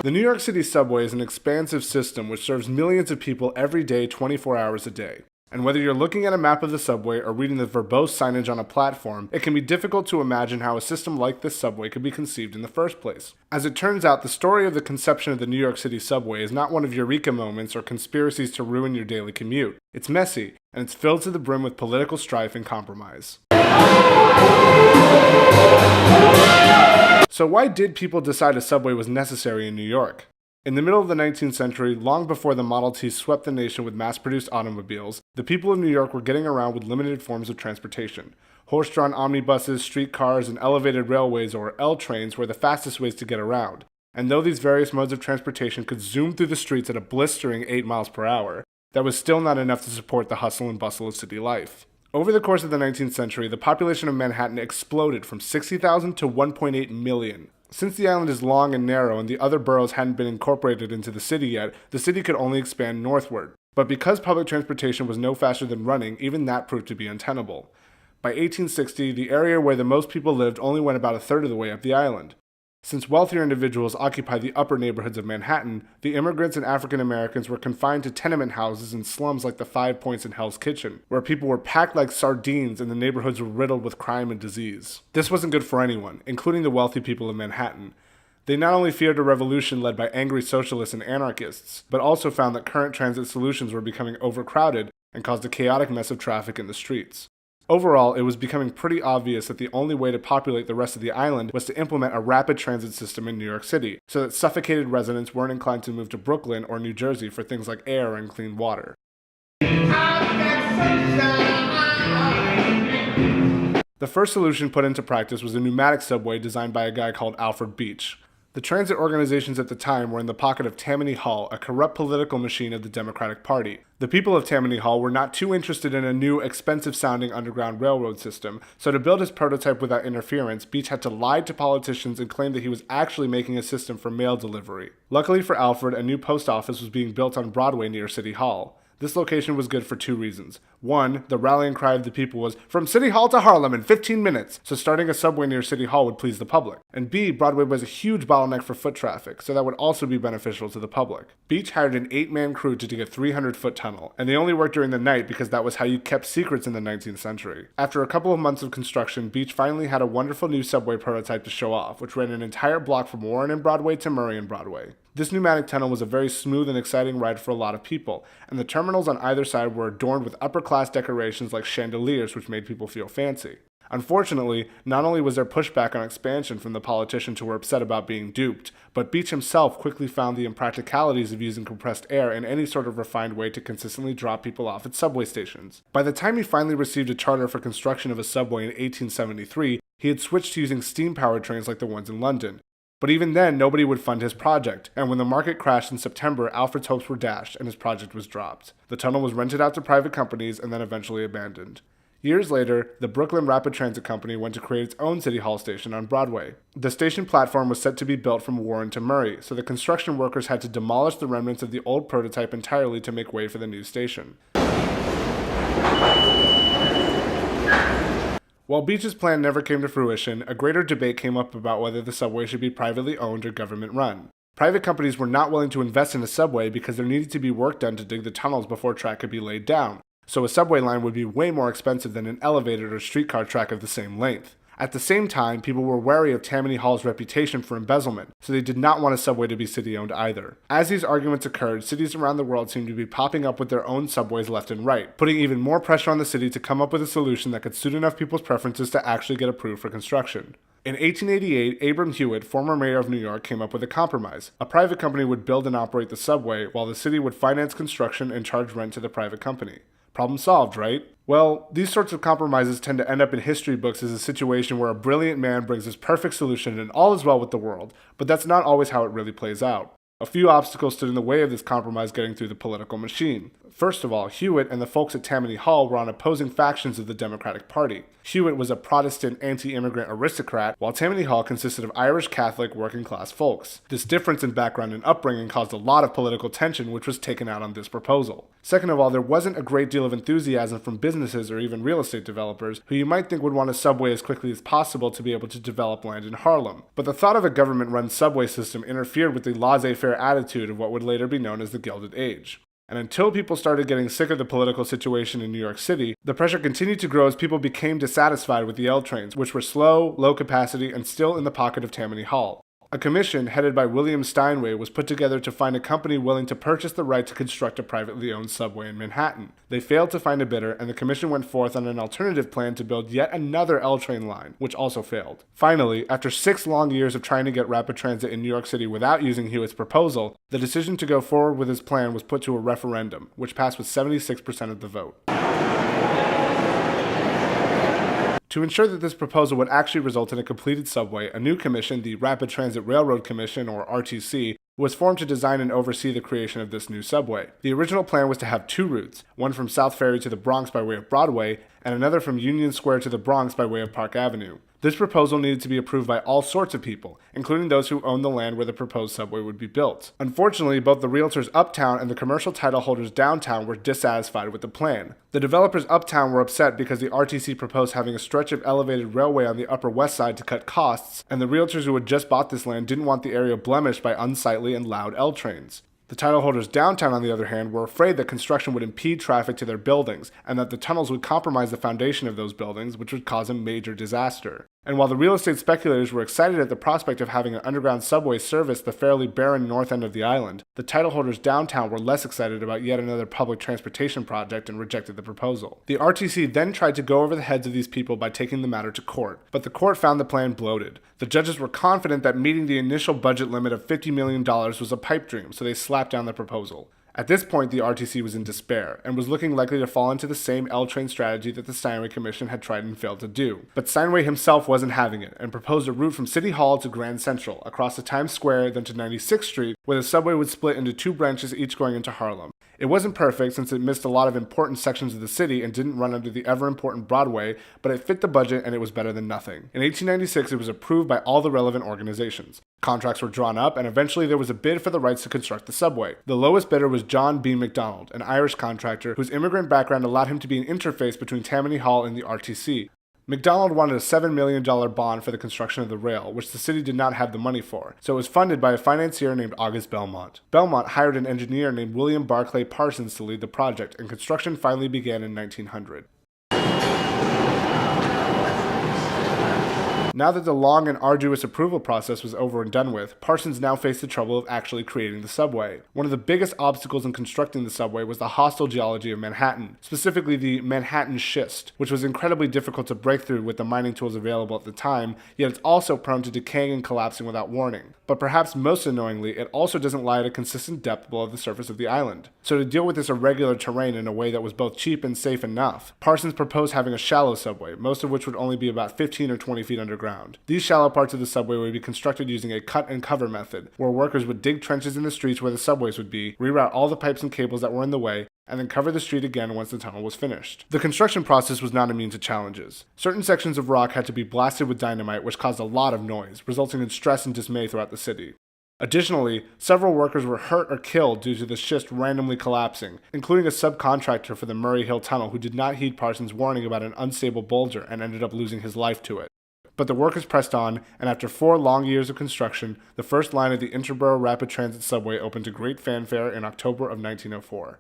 The New York City subway is an expansive system which serves millions of people every day, 24 hours a day. And whether you're looking at a map of the subway or reading the verbose signage on a platform, it can be difficult to imagine how a system like this subway could be conceived in the first place. As it turns out, the story of the conception of the New York City subway is not one of eureka moments or conspiracies to ruin your daily commute. It's messy, and it's filled to the brim with political strife and compromise. So why did people decide a subway was necessary in New York? In the middle of the 19th century, long before the Model T swept the nation with mass-produced automobiles, the people of New York were getting around with limited forms of transportation. Horse-drawn omnibuses, streetcars, and elevated railways, or L trains, were the fastest ways to get around. And though these various modes of transportation could zoom through the streets at a blistering 8 miles per hour, that was still not enough to support the hustle and bustle of city life. Over the course of the 19th century, the population of Manhattan exploded from 60,000 to 1.8 million. Since the island is long and narrow and the other boroughs hadn't been incorporated into the city yet, the city could only expand northward. But because public transportation was no faster than running, even that proved to be untenable. By 1860, the area where the most people lived only went about a third of the way up the island. Since wealthier individuals occupied the upper neighborhoods of Manhattan, the immigrants and African Americans were confined to tenement houses and slums like the 5 Points and Hell's Kitchen, where people were packed like sardines and the neighborhoods were riddled with crime and disease. This wasn't good for anyone, including the wealthy people of Manhattan. They not only feared a revolution led by angry socialists and anarchists, but also found that current transit solutions were becoming overcrowded and caused a chaotic mess of traffic in the streets. Overall, it was becoming pretty obvious that the only way to populate the rest of the island was to implement a rapid transit system in New York City, so that suffocated residents weren't inclined to move to Brooklyn or New Jersey for things like air and clean water. The first solution put into practice was a pneumatic subway designed by a guy called Alfred Beach. The transit organizations at the time were in the pocket of Tammany Hall, a corrupt political machine of the Democratic Party. The people of Tammany Hall were not too interested in a new, expensive-sounding underground railroad system, so to build his prototype without interference, Beach had to lie to politicians and claim that he was actually making a system for mail delivery. Luckily for Alfred, a new post office was being built on Broadway near City Hall. This location was good for 2 reasons. 1, the rallying cry of the people was, "From City Hall to Harlem in 15 minutes," so starting a subway near City Hall would please the public. And B, Broadway was a huge bottleneck for foot traffic, so that would also be beneficial to the public. Beach hired an 8-man crew to dig a 300-foot tunnel, and they only worked during the night because that was how you kept secrets in the 19th century. After a couple of months of construction, Beach finally had a wonderful new subway prototype to show off, which ran an entire block from Warren and Broadway to Murray and Broadway. This pneumatic tunnel was a very smooth and exciting ride for a lot of people, and the terminals on either side were adorned with upper-class decorations like chandeliers, which made people feel fancy. Unfortunately, not only was there pushback on expansion from the politicians who were upset about being duped, but Beach himself quickly found the impracticalities of using compressed air in any sort of refined way to consistently drop people off at subway stations. By the time he finally received a charter for construction of a subway in 1873, he had switched to using steam-powered trains like the ones in London. But even then, nobody would fund his project, and when the market crashed in September, Alfred's hopes were dashed and his project was dropped. The tunnel was rented out to private companies and then eventually abandoned. Years later, the Brooklyn Rapid Transit Company went to create its own City Hall station on Broadway. The station platform was set to be built from Warren to Murray, so the construction workers had to demolish the remnants of the old prototype entirely to make way for the new station. While Beach's plan never came to fruition, a greater debate came up about whether the subway should be privately owned or government-run. Private companies were not willing to invest in a subway because there needed to be work done to dig the tunnels before track could be laid down, so a subway line would be way more expensive than an elevated or streetcar track of the same length. At the same time, people were wary of Tammany Hall's reputation for embezzlement, so they did not want a subway to be city-owned either. As these arguments occurred, cities around the world seemed to be popping up with their own subways left and right, putting even more pressure on the city to come up with a solution that could suit enough people's preferences to actually get approved for construction. In 1888, Abram Hewitt, former mayor of New York, came up with a compromise. A private company would build and operate the subway, while the city would finance construction and charge rent to the private company. Problem solved, right? Well, these sorts of compromises tend to end up in history books as a situation where a brilliant man brings his perfect solution and all is well with the world, but that's not always how it really plays out. A few obstacles stood in the way of this compromise getting through the political machine. First of all, Hewitt and the folks at Tammany Hall were on opposing factions of the Democratic Party. Hewitt was a Protestant anti-immigrant aristocrat, while Tammany Hall consisted of Irish Catholic working-class folks. This difference in background and upbringing caused a lot of political tension, which was taken out on this proposal. Second of all, there wasn't a great deal of enthusiasm from businesses or even real estate developers, who you might think would want a subway as quickly as possible to be able to develop land in Harlem. But the thought of a government-run subway system interfered with the laissez-faire attitude of what would later be known as the Gilded Age. And until people started getting sick of the political situation in New York City, the pressure continued to grow as people became dissatisfied with the L trains, which were slow, low capacity, and still in the pocket of Tammany Hall. A commission headed by William Steinway was put together to find a company willing to purchase the right to construct a privately owned subway in Manhattan. They failed to find a bidder, and the commission went forth on an alternative plan to build yet another L train line, which also failed. Finally, after 6 long years of trying to get rapid transit in New York City without using Hewitt's proposal, the decision to go forward with his plan was put to a referendum, which passed with 76% of the vote. To ensure that this proposal would actually result in a completed subway, a new commission, the Rapid Transit Railroad Commission, or RTC, was formed to design and oversee the creation of this new subway. The original plan was to have 2 routes, one from South Ferry to the Bronx by way of Broadway, and another from Union Square to the Bronx by way of Park Avenue. This proposal needed to be approved by all sorts of people, including those who owned the land where the proposed subway would be built. Unfortunately, both the realtors uptown and the commercial title holders downtown were dissatisfied with the plan. The developers uptown were upset because the RTC proposed having a stretch of elevated railway on the Upper West Side to cut costs, and the realtors who had just bought this land didn't want the area blemished by unsightly and loud L trains. The title holders downtown, on the other hand, were afraid that construction would impede traffic to their buildings, and that the tunnels would compromise the foundation of those buildings, which would cause a major disaster. And while the real estate speculators were excited at the prospect of having an underground subway service the fairly barren north end of the island, the title holders downtown were less excited about yet another public transportation project and rejected the proposal. The RTC then tried to go over the heads of these people by taking the matter to court, but the court found the plan bloated. The judges were confident that meeting the initial budget limit of $50 million was a pipe dream, so they slapped down the proposal. At this point, the RTC was in despair, and was looking likely to fall into the same L-train strategy that the Steinway Commission had tried and failed to do. But Steinway himself wasn't having it, and proposed a route from City Hall to Grand Central, across to Times Square, then to 96th Street, where the subway would split into 2 branches each going into Harlem. It wasn't perfect since it missed a lot of important sections of the city and didn't run under the ever-important Broadway, but it fit the budget and it was better than nothing. In 1896, it was approved by all the relevant organizations. Contracts were drawn up, and eventually there was a bid for the rights to construct the subway. The lowest bidder was John B. McDonald, an Irish contractor whose immigrant background allowed him to be an interface between Tammany Hall and the RTC. McDonald wanted a $7 million bond for the construction of the rail, which the city did not have the money for, so it was funded by a financier named August Belmont. Belmont hired an engineer named William Barclay Parsons to lead the project, and construction finally began in 1900. Now that the long and arduous approval process was over and done with, Parsons now faced the trouble of actually creating the subway. One of the biggest obstacles in constructing the subway was the hostile geology of Manhattan, specifically the Manhattan schist, which was incredibly difficult to break through with the mining tools available at the time, yet it's also prone to decaying and collapsing without warning. But perhaps most annoyingly, it also doesn't lie at a consistent depth below the surface of the island. So to deal with this irregular terrain in a way that was both cheap and safe enough, Parsons proposed having a shallow subway, most of which would only be about 15 or 20 feet underground. These shallow parts of the subway would be constructed using a cut and cover method, where workers would dig trenches in the streets where the subways would be, reroute all the pipes and cables that were in the way, and then cover the street again once the tunnel was finished. The construction process was not immune to challenges. Certain sections of rock had to be blasted with dynamite, which caused a lot of noise, resulting in stress and dismay throughout the city. Additionally, several workers were hurt or killed due to the schist randomly collapsing, including a subcontractor for the Murray Hill Tunnel who did not heed Parsons' warning about an unstable boulder and ended up losing his life to it. But the workers pressed on, and after 4 long years of construction, the first line of the Interborough Rapid Transit Subway opened to great fanfare in October of 1904.